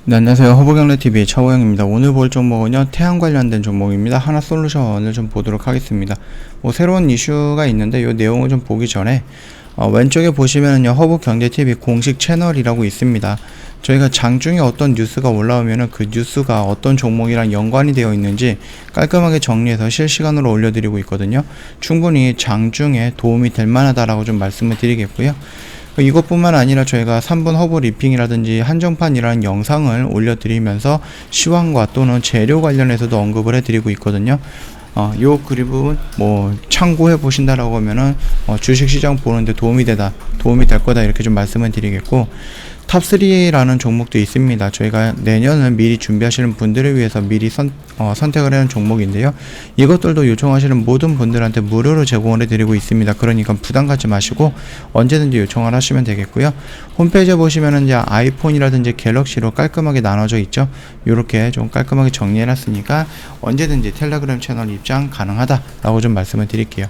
네, 안녕하세요. 허브경제TV의 차호영입니다. 오늘 볼 종목은요, 태양 관련된 종목입니다. 하나솔루션을 좀 보도록 하겠습니다. 새로운 이슈가 있는데, 이 내용을 좀 보기 전에, 왼쪽에 보시면은요, 허브경제TV 공식 채널이라고 있습니다. 저희가 장중에 어떤 뉴스가 올라오면은 그 뉴스가 어떤 종목이랑 연관이 되어 있는지 깔끔하게 정리해서 실시간으로 올려드리고 있거든요. 충분히 장중에 도움이 될 만하다라고 좀 말씀을 드리겠고요. 이것뿐만 아니라 저희가 3분 허브 리핑이라든지 한정판이라는 영상을 올려드리면서 시황과 또는 재료 관련해서도 언급을 해드리고 있거든요. 요 그립은 참고해 보신다라고 하면은 주식시장 보는데 도움이 될 거다 이렇게 좀 말씀을 드리겠고, 탑3라는 종목도 있습니다. 저희가 내년을 미리 준비하시는 분들을 위해서 미리 선택을 하는 종목인데요. 이것들도 요청하시는 모든 분들한테 무료로 제공을 해드리고 있습니다. 그러니까 부담 갖지 마시고 언제든지 요청을 하시면 되겠고요. 홈페이지에 보시면은 이제 아이폰이라든지 갤럭시로 깔끔하게 나눠져 있죠. 이렇게 좀 깔끔하게 정리해놨으니까 언제든지 텔레그램 채널 입장 가능하다라고 좀 말씀을 드릴게요.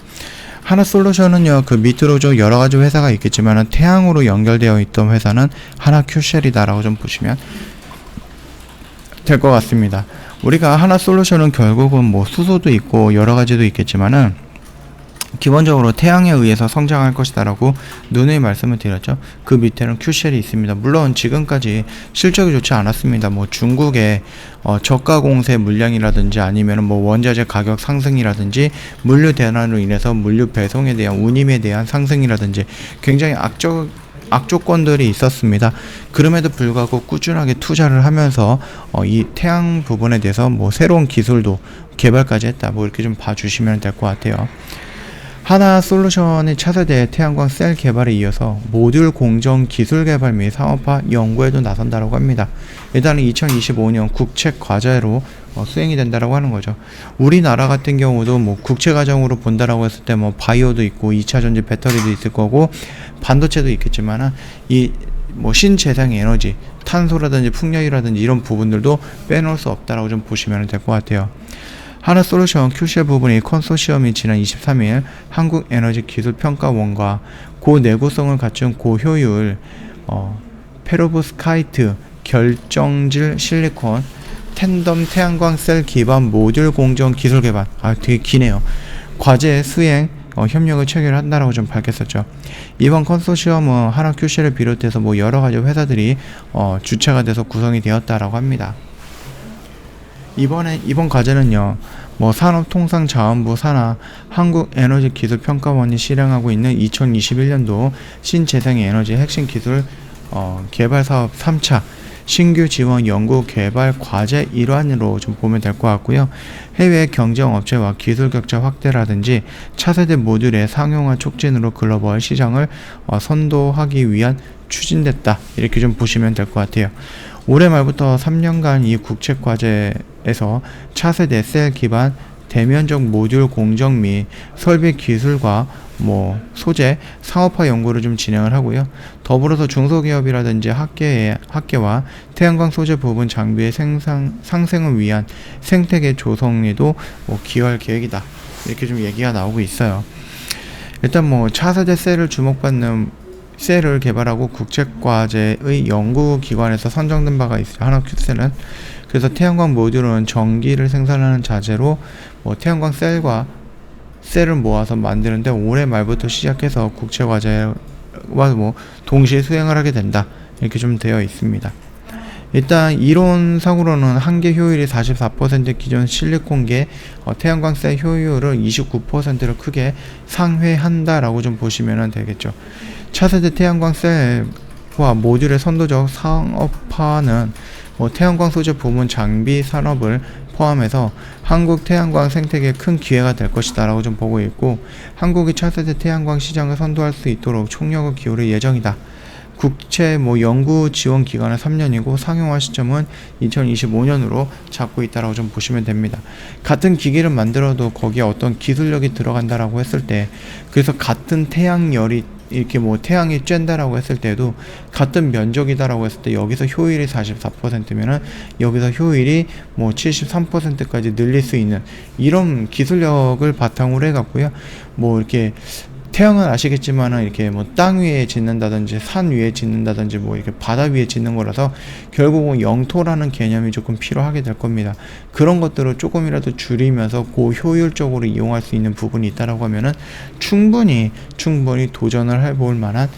하나솔루션은요, 그 밑으로 좀 여러가지 회사가 있겠지만 태양으로 연결되어 있던 회사는 하나큐쉘이다라고 좀 보시면 될 것 같습니다. 우리가 하나솔루션은 결국은 수소도 있고 여러가지도 있겠지만은 기본적으로 태양에 의해서 성장할 것이다라고 누누이 말씀을 드렸죠. 그 밑에는 큐쉘이 있습니다. 물론 지금까지 실적이 좋지 않았습니다. 중국의 저가 공세 물량이라든지 아니면 원자재 가격 상승이라든지 물류 대란으로 인해서 물류 배송에 대한 운임에 대한 상승이라든지 굉장히 악조건들이 있었습니다. 그럼에도 불구하고 꾸준하게 투자를 하면서 이 태양 부분에 대해서 새로운 기술도 개발까지 했다. 이렇게 좀 봐주시면 될 것 같아요. 하나솔루션의 차세대 태양광 셀 개발에 이어서 모듈 공정 기술 개발 및 상업화 연구에도 나선다라고 합니다. 일단은 2025년 국책 과제로 수행이 된다라고 하는 거죠. 우리나라 같은 경우도 국책 과정으로 본다라고 했을 때 바이오도 있고 2차 전지 배터리도 있을 거고 반도체도 있겠지만은 이 신재생 에너지, 탄소라든지 풍력이라든지 이런 부분들도 빼놓을 수 없다라고 좀 보시면 될 것 같아요. 하나솔루션 큐쉘 부분이 컨소시엄이 지난 23일 한국에너지기술평가원과 고내구성을 갖춘 고효율 페로브스카이트 결정질 실리콘 텐덤 태양광 셀 기반 모듈 공정 기술 개발, 되게 기네요. 과제 수행 협력을 체결한다라고 좀 밝혔었죠. 이번 컨소시엄은 하나큐쉘을 비롯해서 여러가지 회사들이 주체가 돼서 구성이 되었다라고 합니다. 이번 과제는요, 산업통상자원부 산하 한국에너지기술평가원이 실행하고 있는 2021년도 신재생에너지 핵심기술 개발사업 3차 신규 지원 연구 개발 과제 일환으로 좀 보면 될 것 같고요. 해외 경쟁업체와 기술 격차 확대라든지 차세대 모듈의 상용화 촉진으로 글로벌 시장을 선도하기 위한 추진됐다. 이렇게 좀 보시면 될 것 같아요. 올해 말부터 3년간 이 국책 과제에서 차세대 셀 기반 대면적 모듈 공정 및 설비 기술과 소재, 상업화 연구를 좀 진행을 하고요. 더불어서 중소기업이라든지 학계와 태양광 소재 부분 장비의 상생을 위한 생태계 조성에도 기여할 계획이다. 이렇게 좀 얘기가 나오고 있어요. 일단 차세대 셀을 주목받는 셀을 개발하고 국책과제의 연구기관에서 선정된 바가 있어요. 하나큐셀은. 그래서 태양광 모듈은 전기를 생산하는 자재로 태양광 셀을 모아서 만드는데 올해 말부터 시작해서 국책과제와 동시에 수행을 하게 된다. 이렇게 좀 되어 있습니다. 일단 이론상으로는 한계 효율이 44% 기존 실리콘계 태양광 셀 효율을 29%로 크게 상회한다라고 좀 보시면 되겠죠. 차세대 태양광 셀과 모듈의 선도적 상업화는 태양광 소재 부문 장비 산업을 포함해서 한국 태양광 생태계에 큰 기회가 될 것이다 라고 좀 보고 있고, 한국이 차세대 태양광 시장을 선도할 수 있도록 총력을 기울일 예정이다. 국채 연구 지원 기간은 3년이고 상용화 시점은 2025년으로 잡고 있다라고 좀 보시면 됩니다. 같은 기기를 만들어도 거기에 어떤 기술력이 들어간다라고 했을 때, 그래서 같은 태양열이 이렇게 태양이 쬐다라고 했을 때도 같은 면적이다라고 했을 때 여기서 효율이 44%면은 여기서 효율이 73%까지 늘릴 수 있는 이런 기술력을 바탕으로 해갖고요. 이렇게 태양은 아시겠지만은 이렇게 뭐 땅 위에 짓는다든지 산 위에 짓는다든지 뭐 이렇게 바다 위에 짓는 거라서 결국은 영토라는 개념이 조금 필요하게 될 겁니다. 그런 것들을 조금이라도 줄이면서 고효율적으로 이용할 수 있는 부분이 있다라고 하면은 충분히 도전을 해볼 만한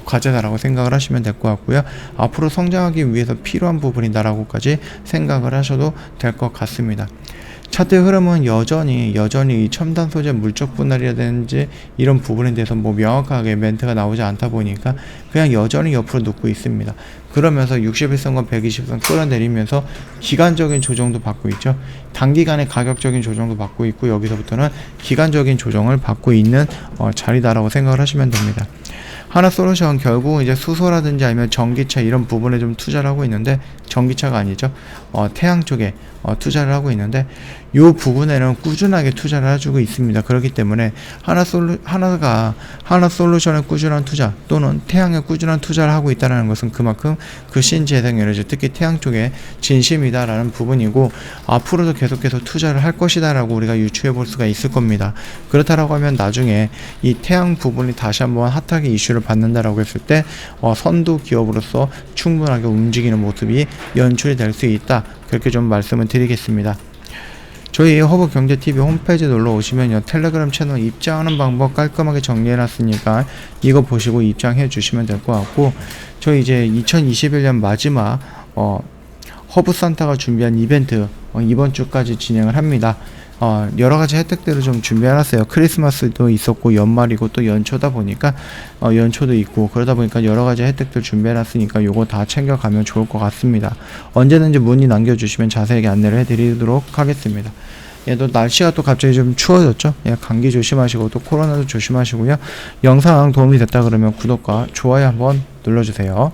과제다라고 생각을 하시면 될 것 같고요. 앞으로 성장하기 위해서 필요한 부분이다라고까지 생각을 하셔도 될 것 같습니다. 차트의 흐름은 여전히 이 첨단 소재 물적 분할이라든지 이런 부분에 대해서 뭐 명확하게 멘트가 나오지 않다 보니까 그냥 여전히 옆으로 눕고 있습니다. 그러면서 61선과 120선 끌어내리면서 기간적인 조정도 받고 있죠. 단기간에 가격적인 조정도 받고 있고 여기서부터는 기간적인 조정을 받고 있는 자리다라고 생각을 하시면 됩니다. 하나솔루션 결국은 이제 수소라든지 아니면 전기차 이런 부분에 좀 투자를 하고 있는데, 전기차가 아니죠. 태양 쪽에 투자를 하고 있는데 이 부분에는 꾸준하게 투자를 해주고 있습니다. 그렇기 때문에 하나솔루션의 꾸준한 투자 또는 태양에 꾸준한 투자를 하고 있다는 것은 그만큼 그 신재생에너지 특히 태양 쪽에 진심이다라는 부분이고, 앞으로도 계속해서 투자를 할 것이다라고 우리가 유추해 볼 수가 있을 겁니다. 그렇다라고 하면 나중에 이 태양 부분이 다시 한번 핫하게 이슈를 받는다라고 했을 때 선두 기업으로서 충분하게 움직이는 모습이 연출이 될 수 있다, 그렇게 좀 말씀을 드리겠습니다. 저희 허브경제TV 홈페이지 놀러 오시면요, 텔레그램 채널 입장하는 방법 깔끔하게 정리해놨으니까 이거 보시고 입장해 주시면 될 것 같고, 저희 이제 2021년 마지막 허브산타가 준비한 이벤트 이번 주까지 진행을 합니다. 여러가지 혜택들을 좀 준비해놨어요. 크리스마스도 있었고 연말이고 또 연초다 보니까 연초도 있고 그러다 보니까 여러가지 혜택들 준비해놨으니까 요거 다 챙겨가면 좋을 것 같습니다. 언제든지 문의 남겨주시면 자세하게 안내를 해드리도록 하겠습니다. 또 날씨가 또 갑자기 좀 추워졌죠. 감기 조심하시고 또 코로나도 조심하시고요. 영상 도움이 됐다 그러면 구독과 좋아요 한번 눌러주세요.